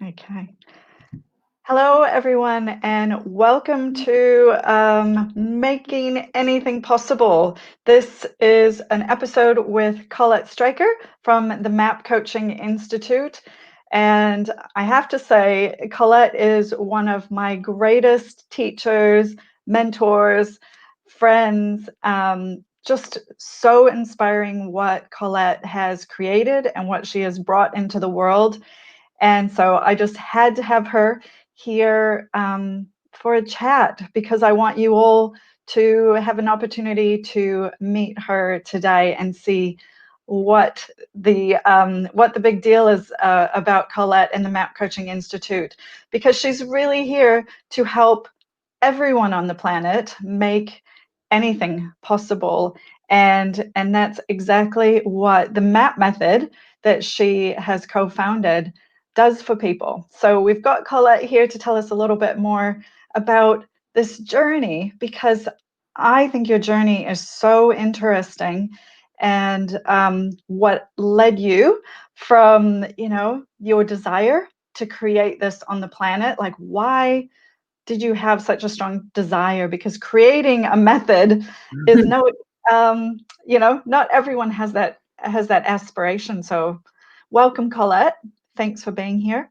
Okay. Hello, everyone, and welcome to Making Anything Possible. This is an episode with Colette Streicher from the MAP Coaching Institute. And I have to say, Colette is one of my greatest teachers, mentors, friends. Just so inspiring what Colette has created and what she has brought into the world. And so I just had to have her here for a chat because I want you all to have an opportunity to meet her today and see what the big deal is about Colette and the MAP Coaching Institute, because she's really here to help everyone on the planet make anything possible. And that's exactly what the MAP method that she has co-founded does for people. So we've got Colette here to tell us a little bit more about this journey, because I think your journey is so interesting, and what led you from, your desire to create this on the planet. Like, why did you have such a strong desire? Because creating a method is not everyone has that aspiration. So welcome, Colette. Thanks for being here.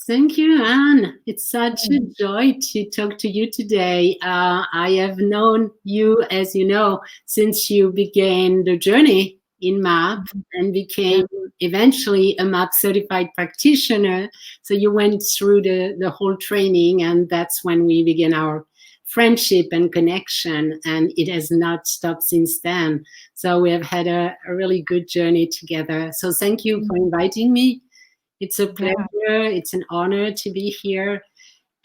Thank you, Anne. It's such a joy to talk to you today. I have known you, as you know, since you began the journey in MAP and became eventually a MAP certified practitioner. So you went through the whole training, and that's when we began our friendship and connection, and it has not stopped since then. So we have had a really good journey together. So thank you for inviting me. It's a pleasure. It's an honor to be here,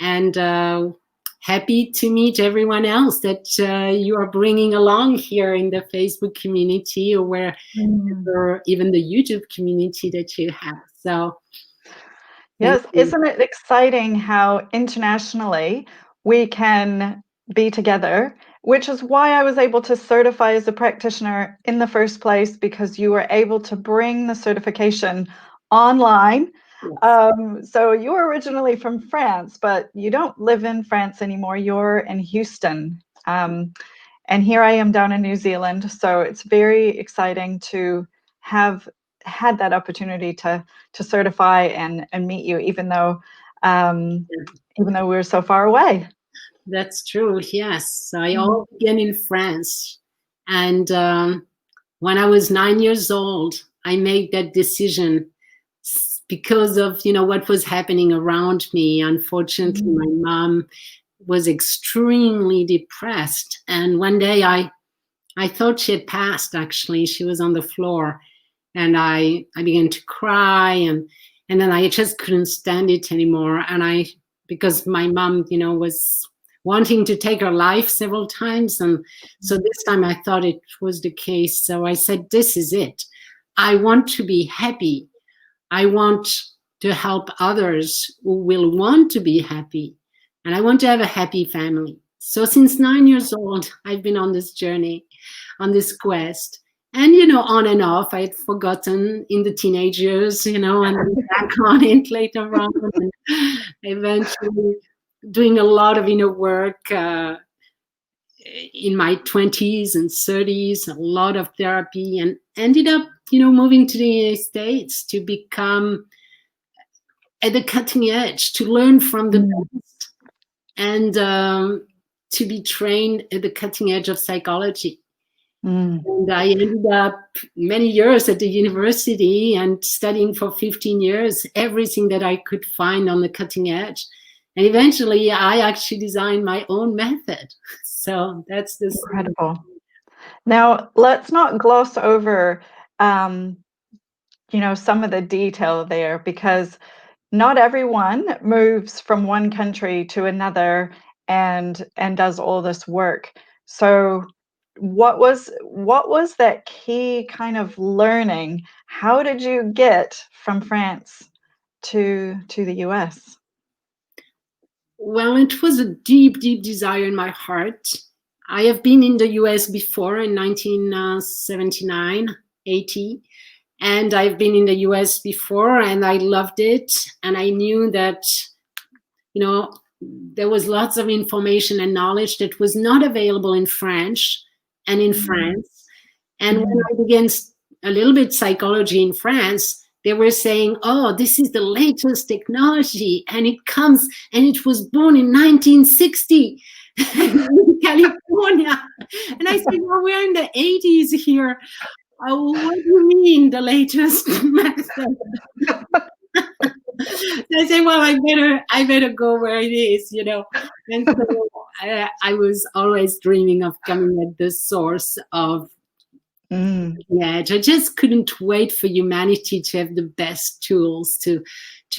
and happy to meet everyone else that you are bringing along here in the Facebook community, or even the YouTube community that you have. So, yes, isn't it exciting how internationally we can be together? Which is why I was able to certify as a practitioner in the first place, because you were able to bring the certification online. So you were originally from France, but you don't live in France anymore. You're in Houston. And here I am down in New Zealand. So it's very exciting to have had that opportunity to certify and meet you, even though we're so far away. That's true. Yes, I all began in France, and when I was 9 years old, I made that decision because of what was happening around me. Unfortunately, my mom was extremely depressed, and one day I thought she had passed. Actually, she was on the floor, and I began to cry, and then I just couldn't stand it anymore. And because my mom was wanting to take her life several times, and so this time I thought it was the case. So I said, this is it. I want to be happy. I want to help others who will want to be happy, and I want to have a happy family. So since 9 years old, I've been on this journey, on this quest. And, on and off, I had forgotten in the teenage years, and back on it later on. And eventually doing a lot of inner work in my 20s and 30s, a lot of therapy, and ended up, moving to the United States to become at the cutting edge, to learn from the best, and to be trained at the cutting edge of psychology. And I ended up many years at the university and studying for 15 years, everything that I could find on the cutting edge. And eventually I actually designed my own method. So that's this. Incredible. Now, let's not gloss over, some of the detail there, because not everyone moves from one country to another and does all this work. So what was that key kind of learning? How did you get from France to the US? Well, it was a deep, deep desire in my heart. I have been in the US before in 1979, 80. And I've been in the US before and I loved it. And I knew that, there was lots of information and knowledge that was not available in French and in France. And when I began a little bit psychology in France, they were saying, oh, this is the latest technology and it was born in 1960 in California. And I said, well, we're in the 80s here. Oh, what do you mean the latest method? I say, well, I better go where it is, And so I was always dreaming of coming at the source of edge. I just couldn't wait for humanity to have the best tools to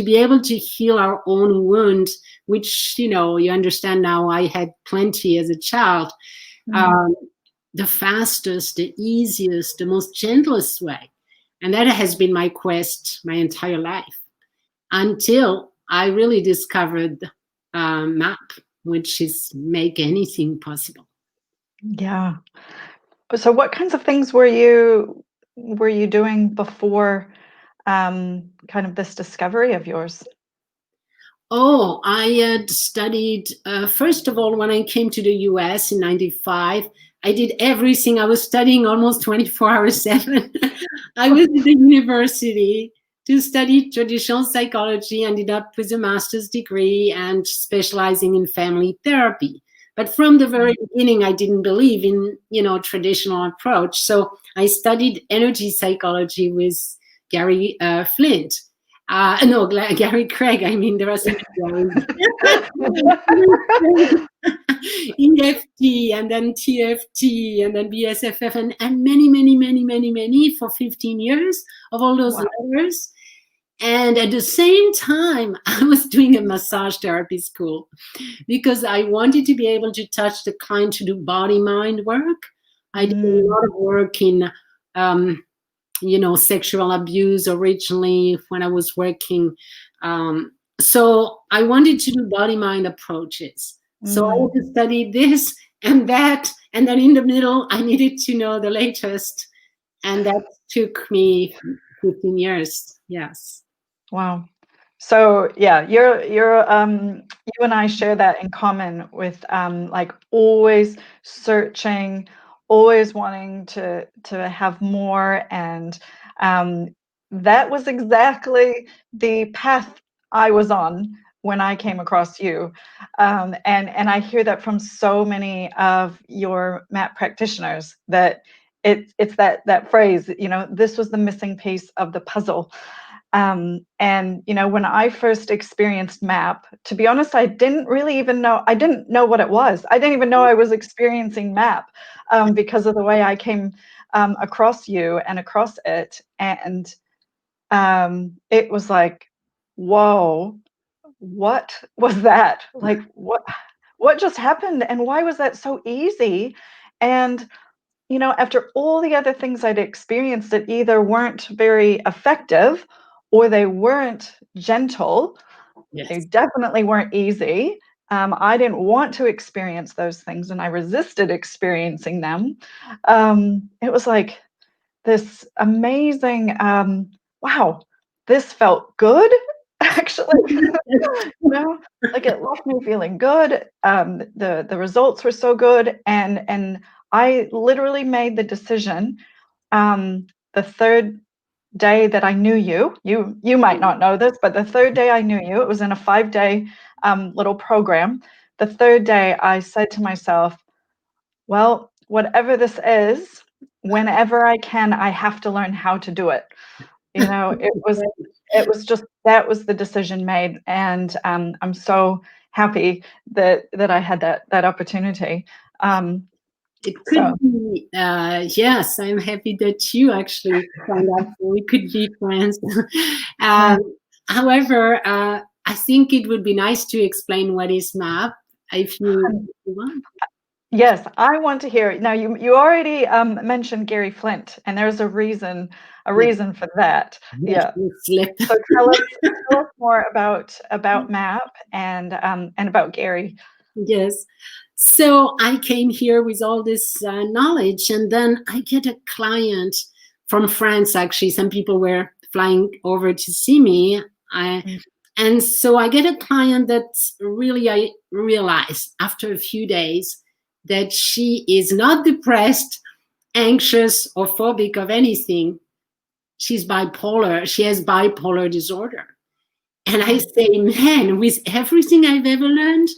be able to heal our own wound, which, you understand now I had plenty as a child. The fastest, the easiest, the most gentlest way. And that has been my quest my entire life until I really discovered MAP, which is make anything possible. Yeah. So what kinds of things were you doing before kind of this discovery of yours? Oh, I had studied, first of all, when I came to the US in 95, I did everything. I was studying almost 24 hours 7. I was at the university to study traditional psychology, ended up with a master's degree and specializing in family therapy. But from the very beginning, I didn't believe in, traditional approach. So I studied energy psychology with Gary Flint. No, Gary Craig. I mean, there are some EFT and then TFT and then BSFF and many, many, many, many, many for 15 years of all those letters. And at the same time, I was doing a massage therapy school because I wanted to be able to touch the client to do body-mind work. I did a lot of work in sexual abuse originally when I was working. So I wanted to do body-mind approaches. So I had to study this and that. And then in the middle, I needed to know the latest. And that took me 15 years. Yes. Wow. So yeah, you and I share that in common with like always searching, always wanting to have more, and that was exactly the path I was on when I came across you, and I hear that from so many of your MAP practitioners that it's that phrase, this was the missing piece of the puzzle. And, when I first experienced MAP, to be honest, I didn't really even know, I didn't know what it was. I didn't even know I was experiencing MAP because of the way I came across you and across it. And it was like, whoa, what was that? Like, what just happened? And why was that so easy? And after all the other things I'd experienced that either weren't very effective or they weren't gentle, they definitely weren't easy. I didn't want to experience those things and I resisted experiencing them. It was like this amazing, wow, this felt good, actually. Like it left me feeling good. The results were so good. And I literally made the decision the third day that I knew you. You might not know this, but the third day I knew you, it was in a 5-day little program. The third day I said to myself, well, whatever this is, whenever I can, I have to learn how to do it. It was just, that was the decision made. And I'm so happy that I had that opportunity. It could be, yes, I'm happy that you actually found out we could be friends. However, I think it would be nice to explain what is MAP if you want. Yes, I want to hear it. Now, you already mentioned Gary Flint, and there's a reason for that. Yes, yeah. So tell us more about MAP and about Gary. Yes. So I came here with all this knowledge, and then I get a client from France, actually. Some people were flying over to see me. And so I get a client that really I realized after a few days that she is not depressed, anxious, or phobic of anything. She's bipolar. She has bipolar disorder. And I say, man, with everything I've ever learned,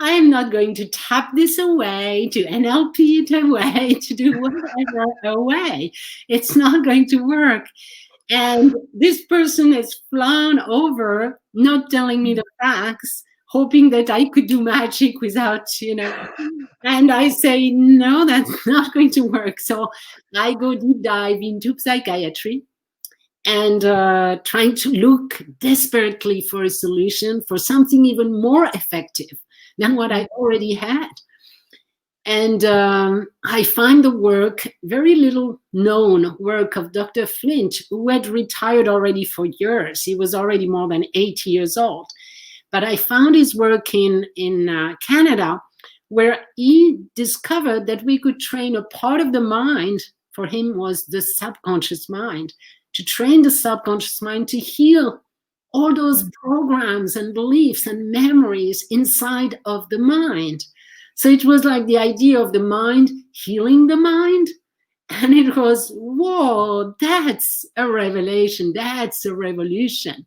I am not going to tap this away, to NLP it away, to do whatever away. It's not going to work. And this person has flown over, not telling me the facts, hoping that I could do magic without, And I say, no, that's not going to work. So I go deep dive into psychiatry and trying to look desperately for a solution, for something even more effective than what I already had. And I find the work, very little known work of Dr. Flint, who had retired already for years. He was already more than 80 years old. But I found his work in Canada, where he discovered that we could train a part of the mind, for him was the subconscious mind, to train the subconscious mind to heal all those programs and beliefs and memories inside of the mind. So it was like the idea of the mind healing the mind. And it was, whoa, that's a revelation. That's a revolution.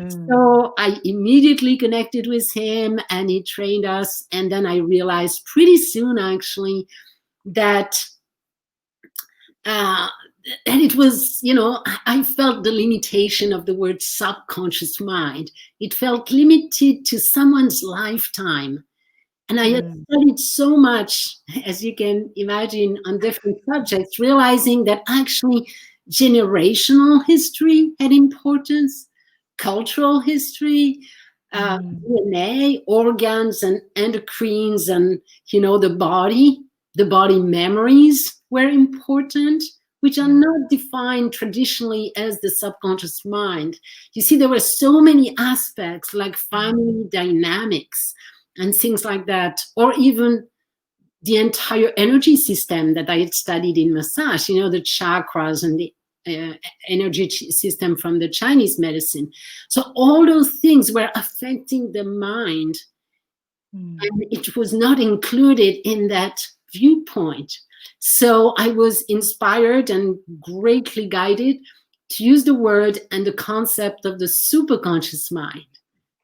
So I immediately connected with him and he trained us. And then I realized pretty soon, actually, that and it was, I felt the limitation of the word subconscious mind. It felt limited to someone's lifetime. And I had studied so much, as you can imagine, on different subjects, realizing that actually generational history had importance, cultural history, DNA, organs and endocrines, and, the body memories were important, which are not defined traditionally as the subconscious mind. You see, there were so many aspects like family dynamics and things like that, or even the entire energy system that I had studied in massage, the chakras and the energy system from the Chinese medicine. So all those things were affecting the mind, and it was not included in that viewpoint. So I was inspired and greatly guided to use the word and the concept of the superconscious mind,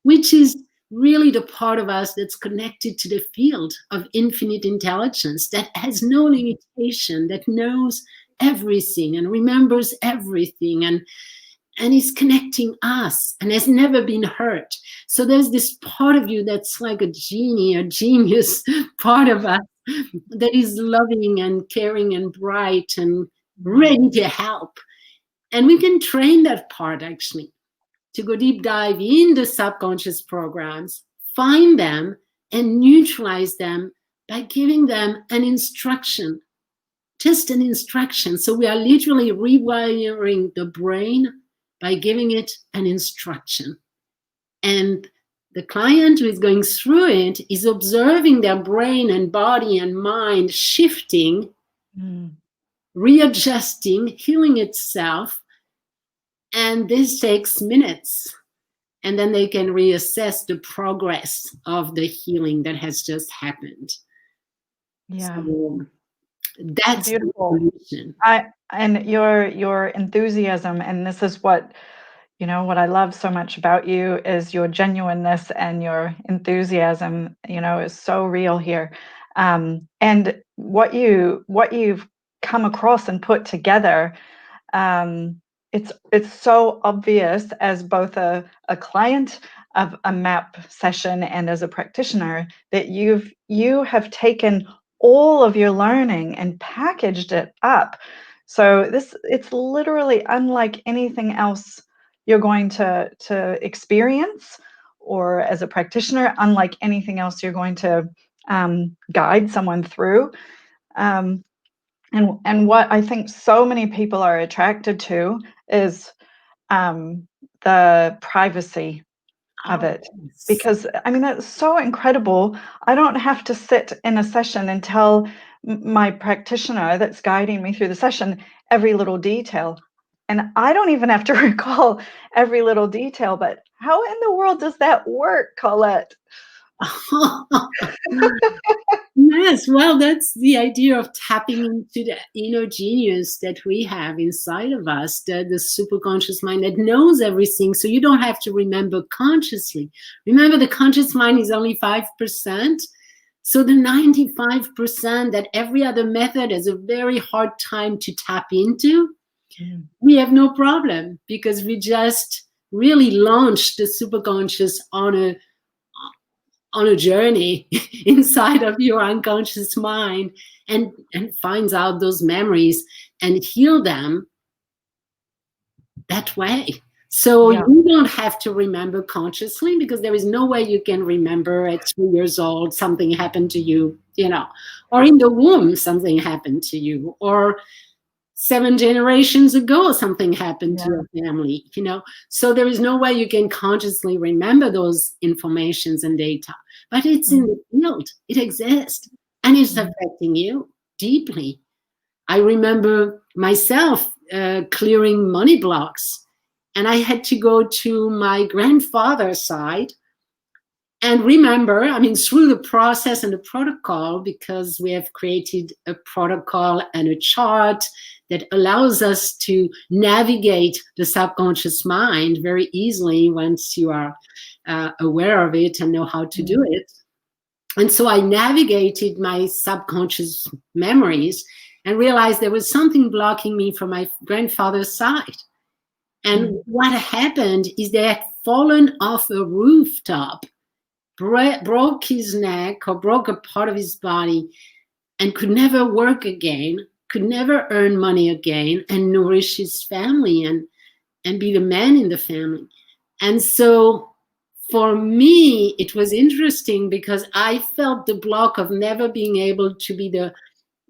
which is really the part of us that's connected to the field of infinite intelligence, that has no limitation, that knows everything and remembers everything and is connecting us and has never been hurt. So there's this part of you that's like a genie, a genius part of us that is loving and caring and bright and ready to help. And we can train that part actually to go deep dive in the subconscious programs, find them and neutralize them by giving them an instruction, just an instruction. So we are literally rewiring the brain by giving it an instruction. And the client who is going through it is observing their brain and body and mind shifting, readjusting, healing itself. And this takes minutes. And then they can reassess the progress of the healing that has just happened. Yeah. So that's beautiful. And your enthusiasm, and this is what I love so much about you, is your genuineness and your enthusiasm, is so real here. And what you've come across and put together, it's so obvious as both a client of a MAP session and as a practitioner that you have taken all of your learning and packaged it up. So it's literally unlike anything else you're going to experience, or as a practitioner, unlike anything else you're going to guide someone through. And what I think so many people are attracted to is the privacy of it. Because, that's so incredible. I don't have to sit in a session and tell my practitioner that's guiding me through the session every little detail. And I don't even have to recall every little detail, but how in the world does that work, Colette? Yes, well, that's the idea of tapping into the inner genius that we have inside of us, the superconscious mind that knows everything. So you don't have to remember consciously. Remember, the conscious mind is only 5%. So the 95% that every other method has a very hard time to tap into, we have no problem, because we just really launched the superconscious on a journey inside of your unconscious mind, and finds out those memories and heal them that way. So you don't have to remember consciously, because there is no way you can remember at 2 years old something happened to you, or in the womb something happened to you, or 7 generations ago something happened to your family, So there is no way you can consciously remember those informations and data, but it's in the field. It exists, and it's affecting you deeply. I remember myself clearing money blocks, and I had to go to my grandfather's side and remember, through the process and the protocol, because we have created a protocol and a chart that allows us to navigate the subconscious mind very easily once you are aware of it and know how to do it. And so I navigated my subconscious memories and realized there was something blocking me from my grandfather's side. And what happened is they had fallen off a rooftop, broke his neck or broke a part of his body, and could never work again, could never earn money again and nourish his family and be the man in the family. And so for me, it was interesting because I felt the block of never being able to be the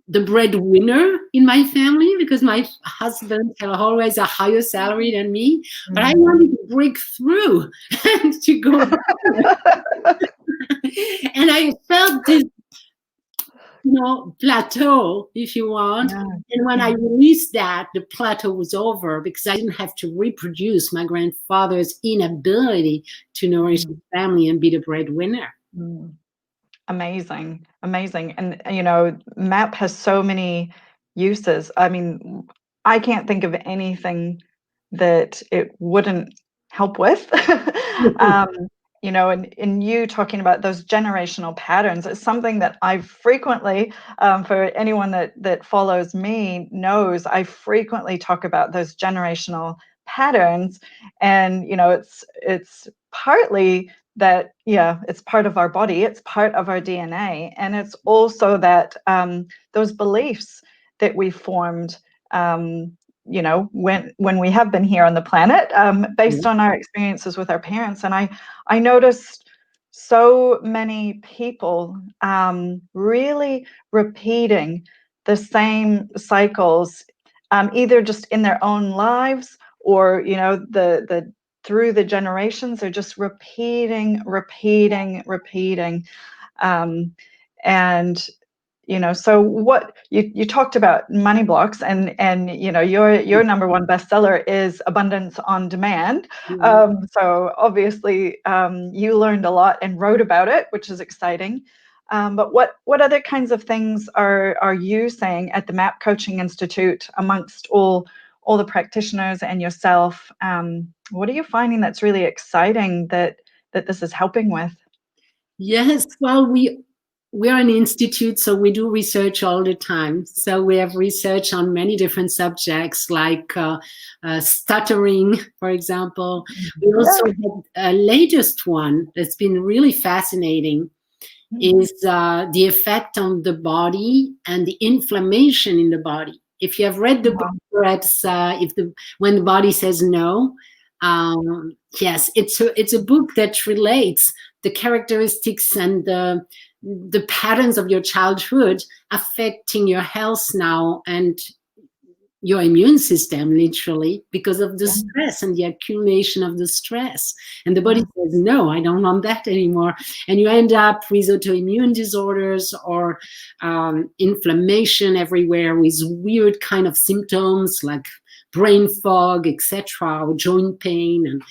breadwinner in my family, because my husband had always a higher salary than me, but I wanted to break through and to go and I felt this plateau, if you want. And when I released that, the plateau was over, because I didn't have to reproduce my grandfather's inability to nourish his family and be the breadwinner. Amazing. And, MAP has so many uses. I can't think of anything that it wouldn't help with. And you talking about those generational patterns, it's something that I frequently, for anyone that follows me knows, I frequently talk about those generational patterns. And, it's partly that, it's part of our body, it's part of our DNA. And it's also that those beliefs that we formed, when we have been here on the planet, based on our experiences with our parents. And I noticed so many people really repeating the same cycles, either just in their own lives, or the through the generations. They're just repeating. And so what you talked about money blocks, and your number one bestseller is Abundance on Demand. So obviously you learned a lot and wrote about it, which is exciting. But what other kinds of things are you saying at the MAP Coaching Institute amongst all the practitioners and yourself? What are you finding that's really exciting that this is helping with? Yes, well, we're an institute, so we do research all the time. So we have research on many different subjects, like stuttering, for example. We also have a latest one that's been really fascinating, is the effect on the body and the inflammation in the body. If you have read the book, perhaps when the body says no, yes, it's a book that relates the characteristics and the patterns of your childhood affecting your health now, and your immune system, literally, because of the Yeah. stress and the accumulation of the stress. And the body Yeah. says, no, I don't want that anymore. And you end up with autoimmune disorders or inflammation everywhere with weird kind of symptoms like brain fog, etc., or joint pain.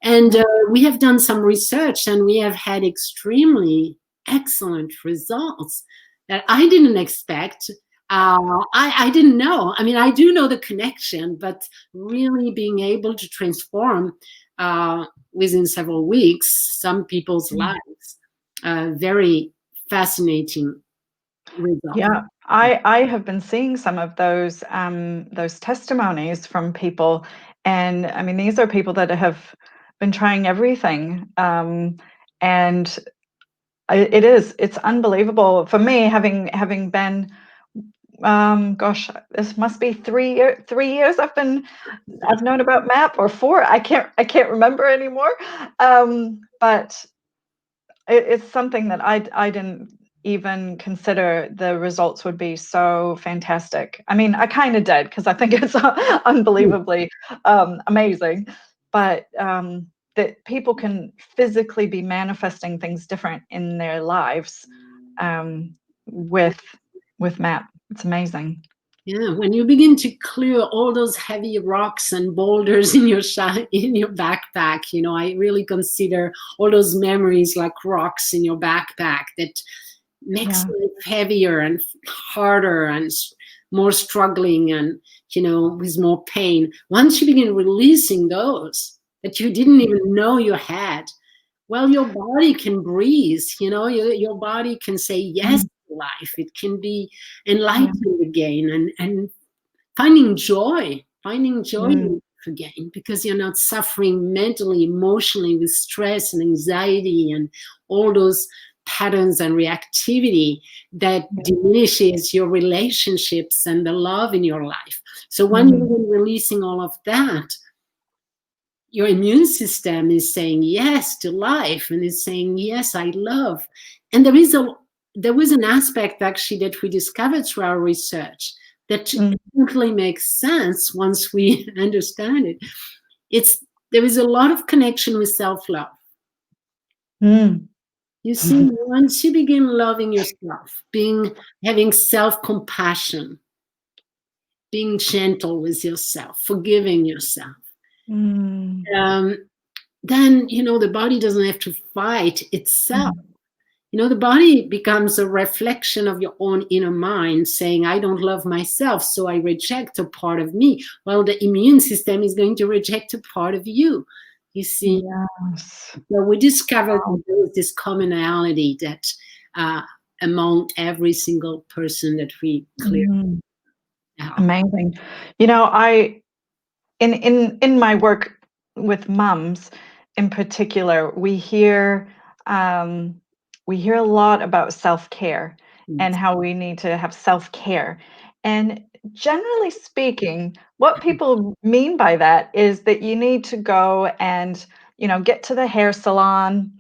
And we have done some research, and we have had extremely excellent results that I didn't expect. I didn't know. I mean, I do know the connection, but really being able to transform within several weeks some people's lives, very fascinating results. Yeah, I have been seeing some of those testimonies from people, and I mean these are people that have been trying everything, and it's unbelievable for me having been gosh, this must be 3 years I've known about MAP, or 4. I can't remember anymore, but it's something that I didn't even consider the results would be so fantastic. I mean, I kind of did because I think it's unbelievably amazing, but that people can physically be manifesting things different in their lives um, with MAP. It's amazing. Yeah, when you begin to clear all those heavy rocks and boulders in your in your backpack, I really consider all those memories like rocks in your backpack that makes Yeah, life heavier and harder and more struggling and with more pain. Once you begin releasing those that you didn't even know you had, well, your body can breathe. Your body can say yes mm, to life. It can be yeah, enlightened again and finding joy in mm, life again, because you're not suffering mentally, emotionally with stress and anxiety and all those patterns and reactivity that diminishes your relationships and the love in your life. So when mm, you're releasing all of that, your immune system is saying yes to life and is saying yes, I love. And there was an aspect actually that we discovered through our research that mm, totally makes sense once we understand it. There is a lot of connection with self-love. mm, You see, once you begin loving yourself, having self-compassion, being gentle with yourself, forgiving yourself, mm, um, then the body doesn't have to fight itself. mm. The body becomes a reflection of your own inner mind saying, I don't love myself, so I reject a part of me. Well, the immune system is going to reject a part of you. You see, Yes. so we discovered Wow. that there was this commonality that among every single person that we clear Mm, out. amazing. I in my work with mums in particular, um, we hear a lot about self-care and how we need to have self-care. And generally speaking, what people mean by that is that you need to go and, get to the hair salon,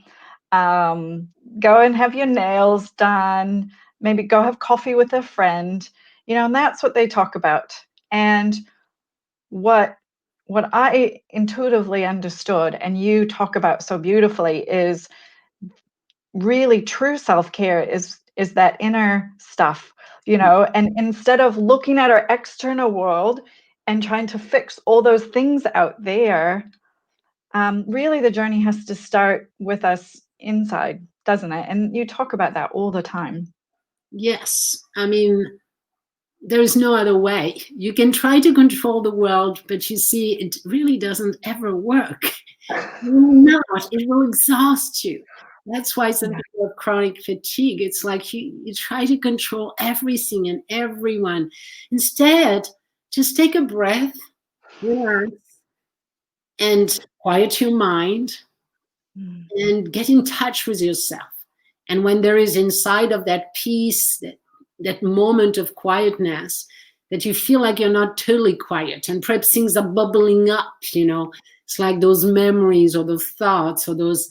um, go and have your nails done, maybe go have coffee with a friend, and that's what they talk about. And what I intuitively understood, and you talk about so beautifully, is really true self-care is that inner stuff, and instead of looking at our external world and trying to fix all those things out there, really the journey has to start with us inside, doesn't it? And you talk about that all the time. Yes, I mean, there is no other way. You can try to control the world, but you see, it really doesn't ever work. No, it will exhaust you. That's why some Yeah. people have chronic fatigue. It's like you try to control everything and everyone. Instead, just take a breath, relax, and quiet your mind Mm, and get in touch with yourself. And when there is inside of that peace, that moment of quietness, that you feel like you're not totally quiet and perhaps things are bubbling up, it's like those memories or those thoughts or those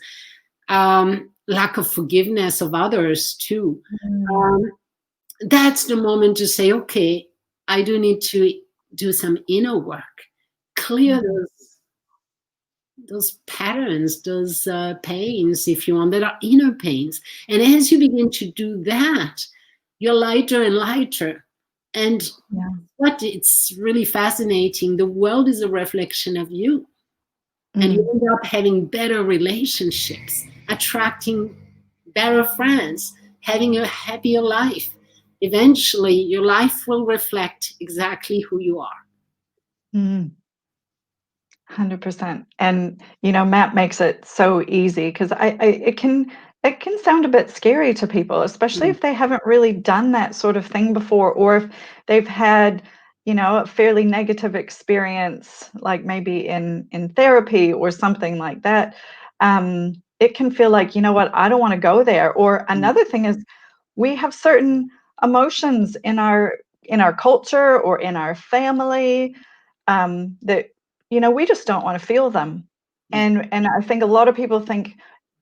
lack of forgiveness of others too. mm, Um, that's the moment to say, okay, I do need to do some inner work, clear those patterns, those pains, if you want, that are inner pains. And as you begin to do that, you're lighter and lighter. And Yeah. what it's really fascinating, the world is a reflection of you. And you Mm. end up having better relationships, attracting better friends, having a happier life. Eventually, your life will reflect exactly who you are. Mm. 100%. And Matt makes it so easy because it can sound a bit scary to people, especially if they haven't really done that sort of thing before, or if they've had a fairly negative experience, like maybe in therapy or something like that. It can feel like, what, I don't want to go there. Or another thing is, we have certain emotions in our culture or in our family, that we just don't want to feel them. Yeah. And I think a lot of people think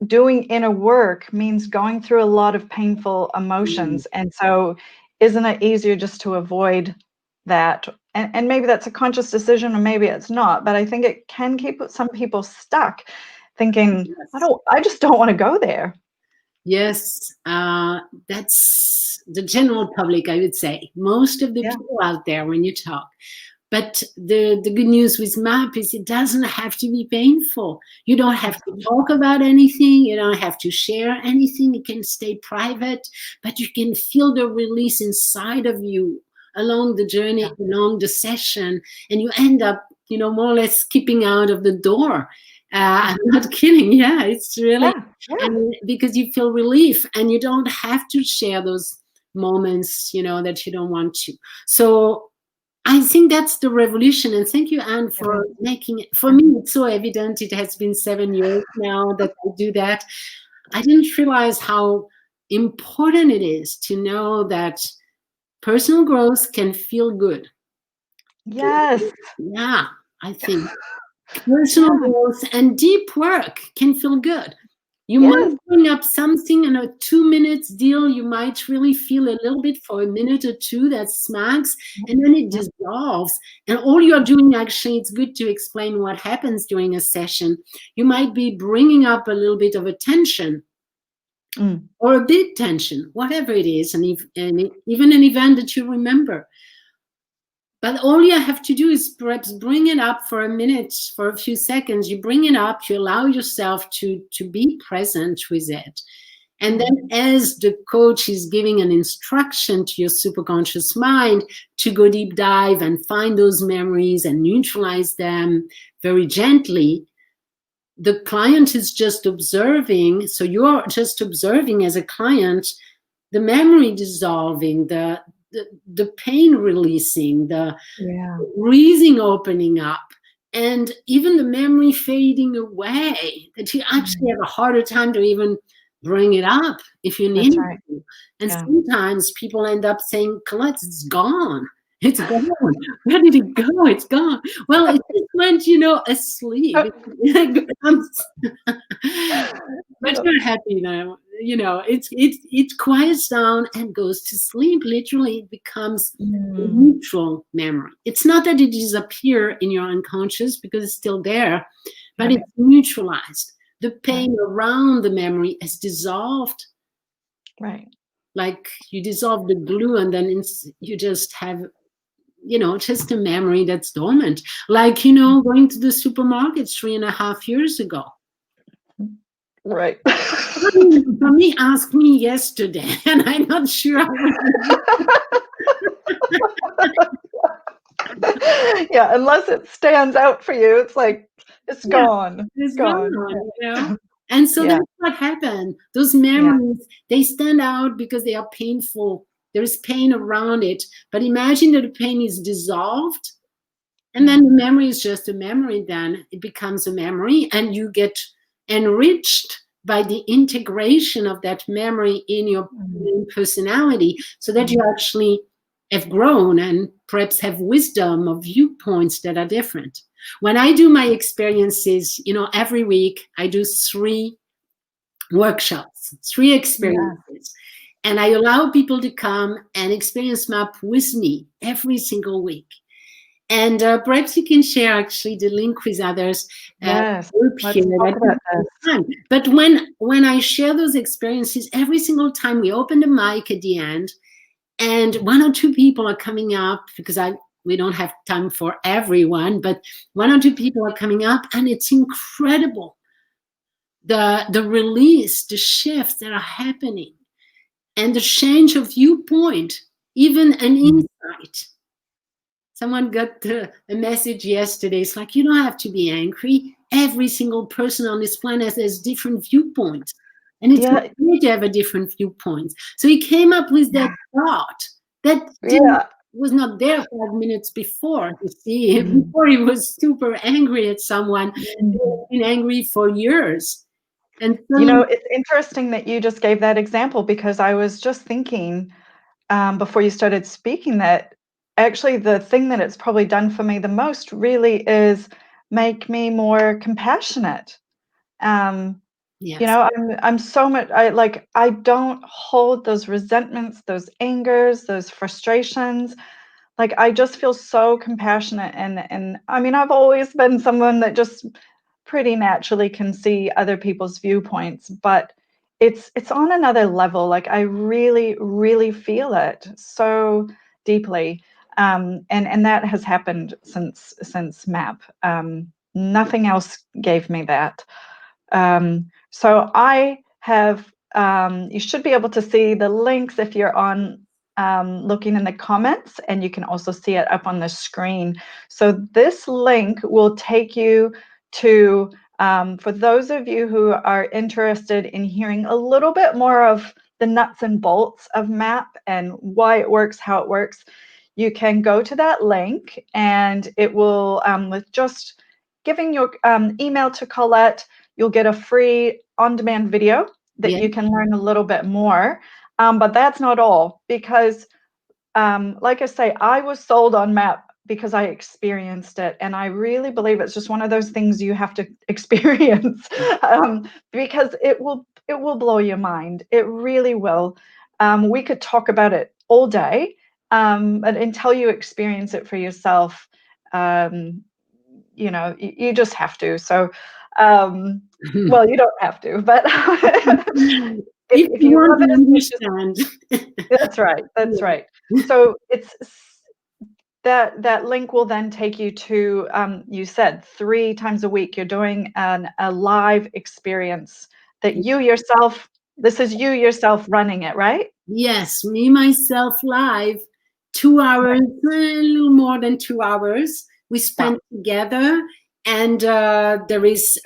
doing inner work means going through a lot of painful Mm. emotions. And so isn't it easier just to avoid that? And maybe that's a conscious decision, or maybe it's not, but I think it can keep some people stuck thinking, Yes. I just don't want to go there. Yes, that's the general public, I would say. Most of the Yeah. people out there, when you talk. But the good news with MAP is it doesn't have to be painful. You don't have to talk about anything. You don't have to share anything. It can stay private, but you can feel the release inside of you along the journey, along the session, and you end up, more or less skipping out of the door. I'm not kidding. Yeah, it's really, Yeah. and because you feel relief and you don't have to share those moments, that you don't want to. So I think that's the revolution. And thank you, Anne, for making it. For me, it's so evident. It has been 7 years now that I do that. I didn't realize how important it is to know that personal growth can feel good. Yes. Yeah, I think personal Yeah. growth and deep work can feel good. You might Yes. bring up something in a 2 minutes deal. You might really feel a little bit for a minute or two that smacks, and then it dissolves. And all you're doing, actually, it's good to explain what happens during a session. You might be bringing up a little bit of a tension or a big tension, whatever it is, and even an event that you remember. But all you have to do is perhaps bring it up for a minute, for a few seconds. You bring it up, you allow yourself to be present with it. And then as the coach is giving an instruction to your superconscious mind to go deep dive and find those memories and neutralize them very gently, the client is just observing. So you're just observing as a client the memory dissolving, the pain releasing, the breathing opening up, and even the memory fading away, that you actually have a harder time to even bring it up if you need to. And sometimes people end up saying, Colette, it's gone. It's gone. Where did it go? It's gone. Well, it just went, asleep. But you're happy now. It quiets down and goes to sleep. Literally, it becomes a neutral memory. It's not that it disappears in your unconscious, because it's still there, but it's neutralized. The pain around the memory is dissolved. Right. Like you dissolve the glue, and then you just have, just a memory that's dormant. Like, going to the supermarket 3.5 years ago. Right. For me, ask me yesterday, and I'm not sure I Yeah, unless it stands out for you, it's like it's gone. It's Gone. gone. And so that's what happened. Those memories, they stand out because they are painful. There is pain around it. But imagine that the pain is dissolved, and then the memory is just a memory. Then it becomes a memory, and you get enriched by the integration of that memory in your personality, so that you actually have grown and perhaps have wisdom of viewpoints that are different. When I do my experiences, every week I do 3 workshops, 3 experiences. And I allow people to come and experience MAP with me every single week. And perhaps you can share actually the link with others. Yes, Group let's here. talk That would about be this. fun. But when I share those experiences, every single time we open the mic at the end, and one or two people are coming up, because we don't have time for everyone, but one or two people are coming up, and it's incredible the release, the shifts that are happening, and the change of viewpoint, even an insight. Someone got a message yesterday. It's like, you don't have to be angry. Every single person on this planet has different viewpoints. And it's Yeah, okay to have a different viewpoint. So he came up with that thought that didn't yeah. was not there 5 minutes before. You see, Mm, before he was super angry at someone. He mm. has been angry for years. And You know, suddenly, it's interesting that you just gave that example, because I was just thinking before you started speaking that actually the thing that it's probably done for me the most really is make me more compassionate. Um, you yes. know, I'm so much I don't hold those resentments, those angers, those frustrations. Like, I just feel so compassionate, and I mean, I've always been someone that just pretty naturally can see other people's viewpoints, but it's on another level. Like, I really, really feel it so deeply. And that has happened since MAP. Nothing else gave me that. So I have, you should be able to see the links if you're on looking in the comments, and you can also see it up on the screen. So this link will take you to, for those of you who are interested in hearing a little bit more of the nuts and bolts of MAP and why it works, how it works, you can go to that link, and it will, with just giving your email to Colette, you'll get a free on-demand video that Yeah. you can learn a little bit more. But that's not all, because like I say, I was sold on MAP because I experienced it, and I really believe it's just one of those things you have to experience, because it will blow your mind. It really will. We could talk about it all day, but until you experience it for yourself, um, you just have to. So, well, you don't have to, but If if you you want love to it as much as understand. that's right, that's Yeah. right. So it's that link will then take you to, you said 3 times a week you're doing a live experience that you yourself, this is you yourself running it, right? Yes, me myself live, 2 hours, Right. a little more than 2 hours. We Wow. spent together, and there is,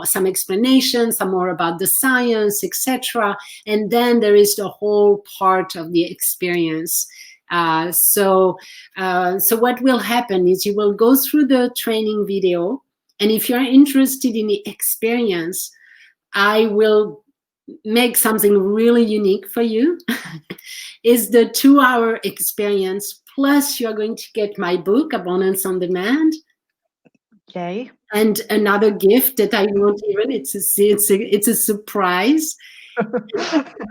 some explanation, some more about the science, etc. And then there is the whole part of the experience. So what will happen is you will go through the training video, and if you're interested in the experience, I will make something really unique for you. Is the 2 hour experience, plus you're going to get my book Abundance on Demand, Yay. and another gift that I won't even, it's a surprise.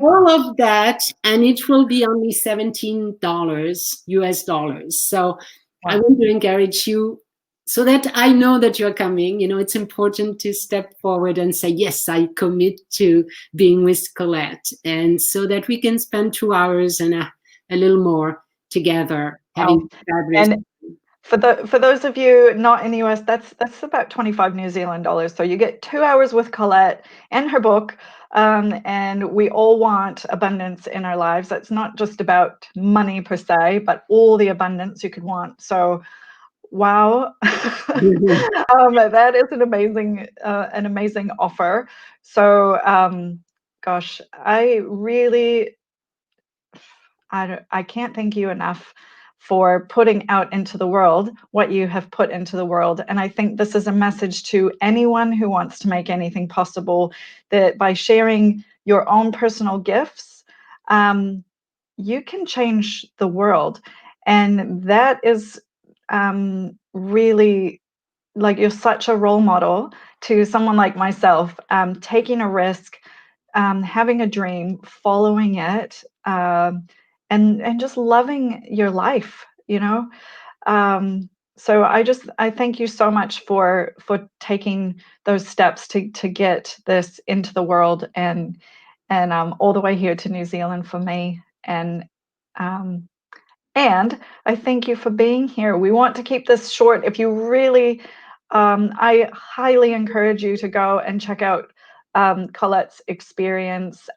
All of that, and it will be only $17 US dollars. So I Wow. want to encourage you, so that I know that you're coming. It's important to step forward and say, yes, I commit to being with Colette, and so that we can spend 2 hours and a little more together having Wow. fabulous. And for those of you not in the US, that's about 25 New Zealand dollars. So you get 2 hours with Colette and her book. And we all want abundance in our lives. That's not just about money per se, but all the abundance you could want. So, wow, that is an amazing offer. So, gosh, I can't thank you enough for putting out into the world what you have put into the world. And I think this is a message to anyone who wants to make anything possible, that by sharing your own personal gifts, you can change the world. And that is really, like, you're such a role model to someone like myself, taking a risk, having a dream, following it, and just loving your life. Um, So I thank you so much for taking those steps to get this into the world, and all the way here to New Zealand for me. Um, and I thank you for being here. We want to keep this short. If you really, I highly encourage you to go and check out Colette's experience.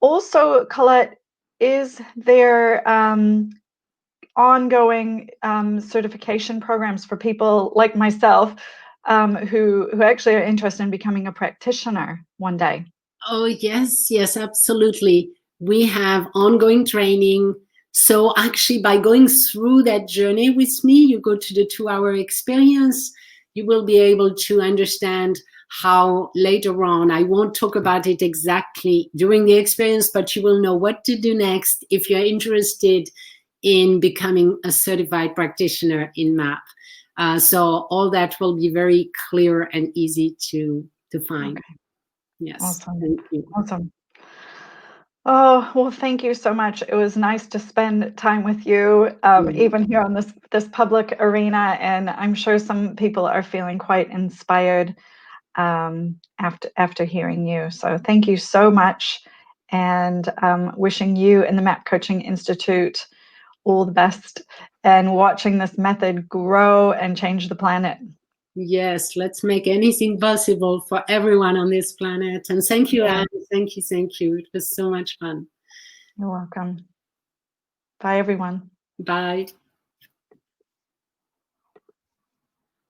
Also, Colette, is there ongoing certification programs for people like myself who actually are interested in becoming a practitioner one day? Oh, yes, yes, absolutely. We have ongoing training. So, actually, by going through that journey with me, you go to the 2 hour experience, you will be able to understand how later on, I won't talk about it exactly during the experience, but you will know what to do next if you're interested in becoming a certified practitioner in MAP. So, all that will be very clear and easy to find. Okay. Yes, Awesome. thank you. Awesome. Oh, well, thank you so much. It was nice to spend time with you, even here on this public arena, and I'm sure some people are feeling quite inspired after hearing you. So thank you so much, and wishing you and the MAP Coaching Institute all the best, and watching this method grow and change the planet. Yes, let's make anything possible for everyone on this planet. And thank you, Yeah. Anne. Thank you, thank you. It was so much fun. You're welcome. Bye, everyone. Bye.